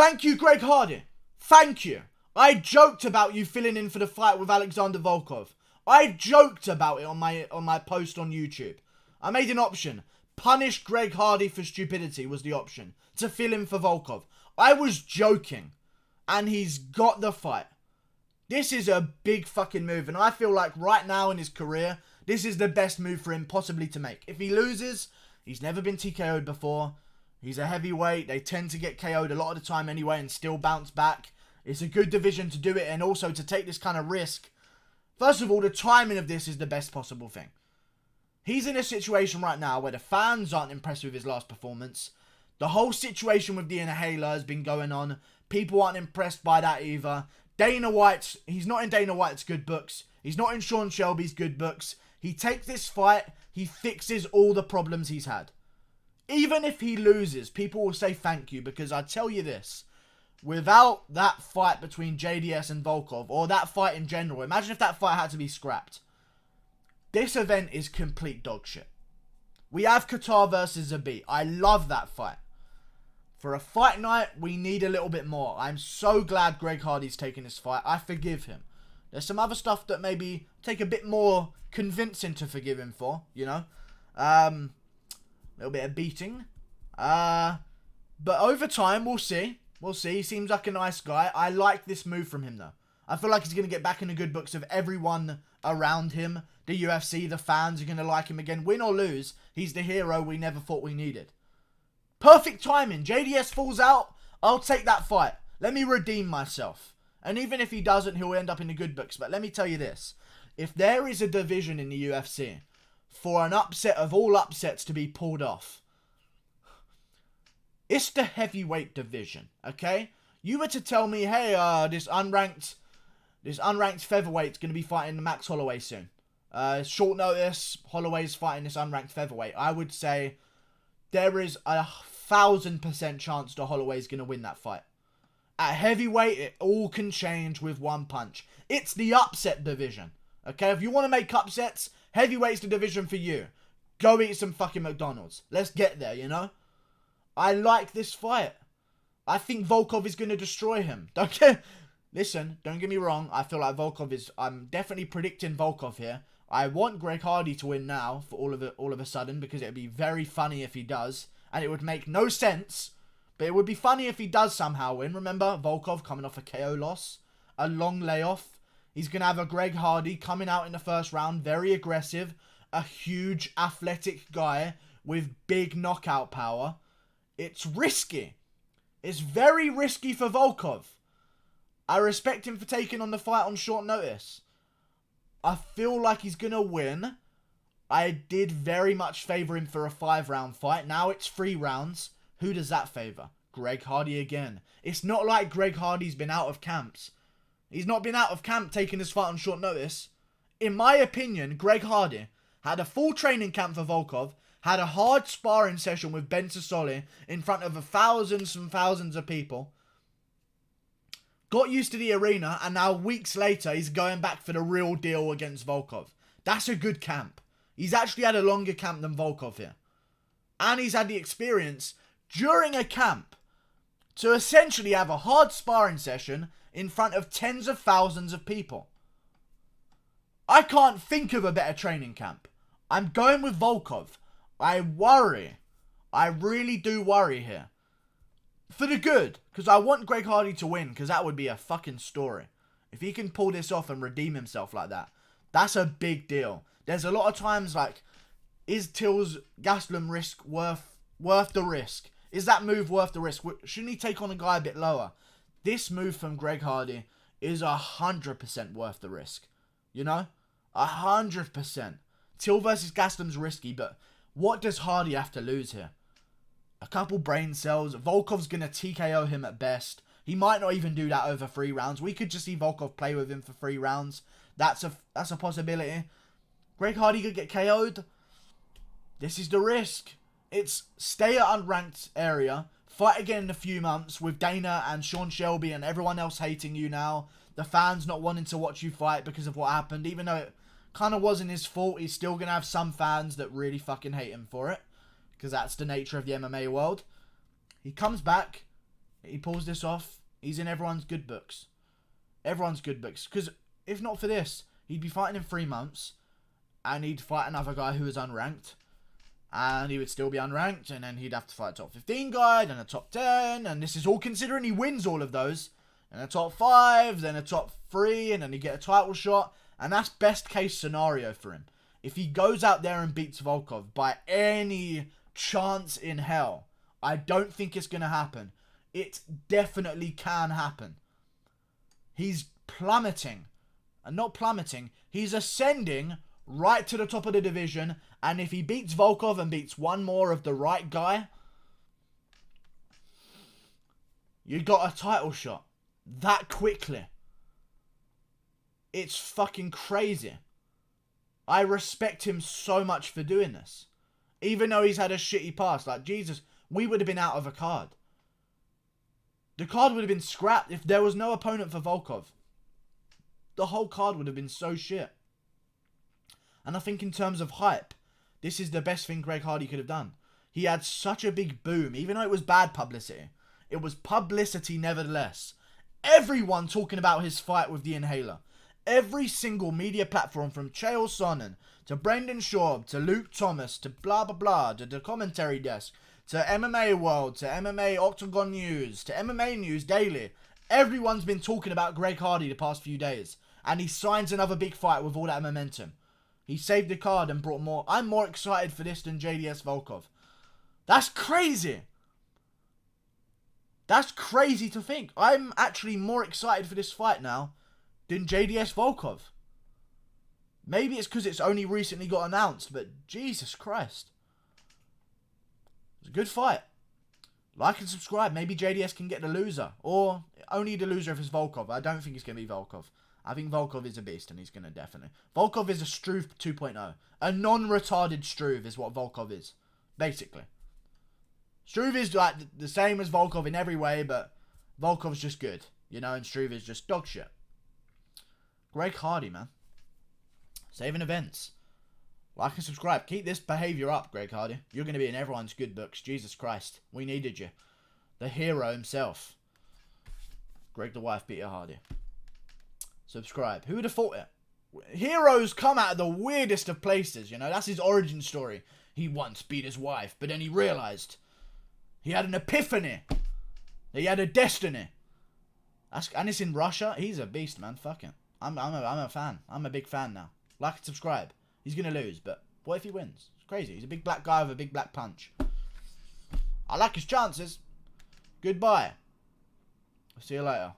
Thank you, Greg Hardy. Thank you. I joked about you filling in for the fight with Alexander Volkov. I joked about it on my post on YouTube. I made an option. Punish Greg Hardy for stupidity was the option. To fill in for Volkov. I was joking. And he's got the fight. This is a big fucking move. And I feel like right now in his career, this is the best move for him possibly to make. If he loses, he's never been TKO'd before. He's a heavyweight. They tend to get KO'd a lot of the time anyway and still bounce back. It's a good division to do it and also to take this kind of risk. First of all, the timing of this is the best possible thing. He's in a situation right now where the fans aren't impressed with his last performance. The whole situation with the Inhaler has been going on. People aren't impressed by that either. He's not in Dana White's good books. He's not in Sean Shelby's good books. He takes this fight, he fixes all the problems he's had. Even if he loses, people will say thank you, because I tell you this, without that fight between JDS and Volkov, or that fight in general, imagine if that fight had to be scrapped. This event is complete dog shit. We have Qatar versus Zabit. I love that fight. For a fight night, we need a little bit more. I'm so glad Greg Hardy's taking this fight. I forgive him. There's some other stuff that maybe take a bit more convincing to forgive him for, you know. A little bit of beating. But over time, we'll see. We'll see. He seems like a nice guy. I like this move from him, though. I feel like he's going to get back in the good books of everyone around him. The UFC, the fans are going to like him again. Win or lose, he's the hero we never thought we needed. Perfect timing. JDS falls out. I'll take that fight. Let me redeem myself. And even if he doesn't, he'll end up in the good books. But let me tell you this. If there is a division in the UFC for an upset of all upsets to be pulled off, it's the heavyweight division, okay? You were to tell me, hey, this unranked featherweight's going to be fighting Max Holloway soon. Short notice, Holloway's fighting this unranked featherweight. I would say there is 1,000% chance that Holloway's going to win that fight. At heavyweight, it all can change with one punch. It's the upset division. Okay, if you want to make upsets, heavyweight's the division for you. Go eat some fucking McDonald's. Let's get there, you know? I like this fight. I think Volkov is going to destroy him. Listen, don't get me wrong. I feel like I'm definitely predicting Volkov here. I want Greg Hardy to win now for all of a sudden, because it would be very funny if he does. And it would make no sense. But it would be funny if he does somehow win. Remember, Volkov coming off a KO loss. A long layoff. He's going to have a Greg Hardy coming out in the first round. Very aggressive. A huge athletic guy with big knockout power. It's risky. It's very risky for Volkov. I respect him for taking on the fight on short notice. I feel like he's going to win. I did very much favour him for a 5-round fight. Now it's 3 rounds. Who does that favour? Greg Hardy again. It's not like Greg Hardy's been out of camps. He's not been out of camp taking this fight on short notice. In my opinion, Greg Hardy had a full training camp for Volkov, had a hard sparring session with Ben Sassoli in front of thousands and thousands of people, got used to the arena, and now weeks later, he's going back for the real deal against Volkov. That's a good camp. He's actually had a longer camp than Volkov here. And he's had the experience during a camp to essentially have a hard sparring session in front of tens of thousands of people. I can't think of a better training camp. I'm going with Volkov. I worry. I really do worry here. For the good. Because I want Greg Hardy to win. Because that would be a fucking story. If he can pull this off and redeem himself like that. That's a big deal. There's a lot of times like, is Till's Gastelum risk worth the risk? Is that move worth the risk? Shouldn't he take on a guy a bit lower? This move from Greg Hardy is 100% worth the risk. You know? 100%. Till versus Gastelum's risky, but what does Hardy have to lose here? A couple brain cells. Volkov's going to TKO him at best. He might not even do that over 3 rounds. We could just see Volkov play with him for 3 rounds. That's a possibility. Greg Hardy could get KO'd. This is the risk. It's stay at unranked area. Fight again in a few months with Dana and Sean Shelby and everyone else hating you now. The fans not wanting to watch you fight because of what happened. Even though it kind of wasn't his fault, he's still going to have some fans that really fucking hate him for it. Because that's the nature of the MMA world. He comes back. he pulls this off, he's in everyone's good books. Everyone's good books. Because if not for this, he'd be fighting in 3 months. And he'd fight another guy who was unranked. And he would still be unranked. And then he'd have to fight a top 15 guy, then a top 10. And this is all considering he wins all of those. And a top 5, then a top 3. And then he'd get a title shot. And that's best case scenario for him. If he goes out there and beats Volkov by any chance in hell, I don't think it's going to happen. It definitely can happen. He's plummeting. And not plummeting. He's ascending right to the top of the division. And if he beats Volkov and beats one more of the right guy, you got a title shot. That quickly. It's fucking crazy. I respect him so much for doing this. Even though he's had a shitty past. Like, Jesus, we would have been out of a card. The card would have been scrapped if there was no opponent for Volkov. The whole card would have been so shit. And I think in terms of hype, this is the best thing Greg Hardy could have done. He had such a big boom, even though it was bad publicity. It was publicity nevertheless. Everyone talking about his fight with the Inhaler. Every single media platform from Chael Sonnen to Brendan Schaub to Luke Thomas to blah blah blah to the commentary desk to MMA World to MMA Octagon News to MMA News Daily. Everyone's been talking about Greg Hardy the past few days. And he signs another big fight with all that momentum. He saved the card and brought more. I'm more excited for this than JDS Volkov. That's crazy. That's crazy to think. I'm actually more excited for this fight now than JDS Volkov. Maybe it's because it's only recently got announced, but Jesus Christ. It's a good fight. Like and subscribe. Maybe JDS can get the loser. Or only the loser if it's Volkov. I don't think it's going to be Volkov. I think Volkov is a beast and he's going to definitely... Volkov is a Struve 2.0. A non-retarded Struve is what Volkov is. Basically. Struve is like the same as Volkov in every way, but Volkov's just good. You know, and Struve is just dog shit. Greg Hardy, man. Saving events. Like and subscribe. Keep this behaviour up, Greg Hardy. You're going to be in everyone's good books. Jesus Christ. We needed you. The hero himself. Greg the Wife Beater Hardy. Subscribe. Who would have thought it? Heroes come out of the weirdest of places, you know. That's his origin story. He once beat his wife, but then he realised. He had an epiphany. He had a destiny. And it's in Russia. He's a beast, man. Fuck him. I'm a fan. I'm a big fan now. Like and subscribe. He's going to lose, but what if he wins? It's crazy. He's a big black guy with a big black punch. I like his chances. Goodbye. See you later.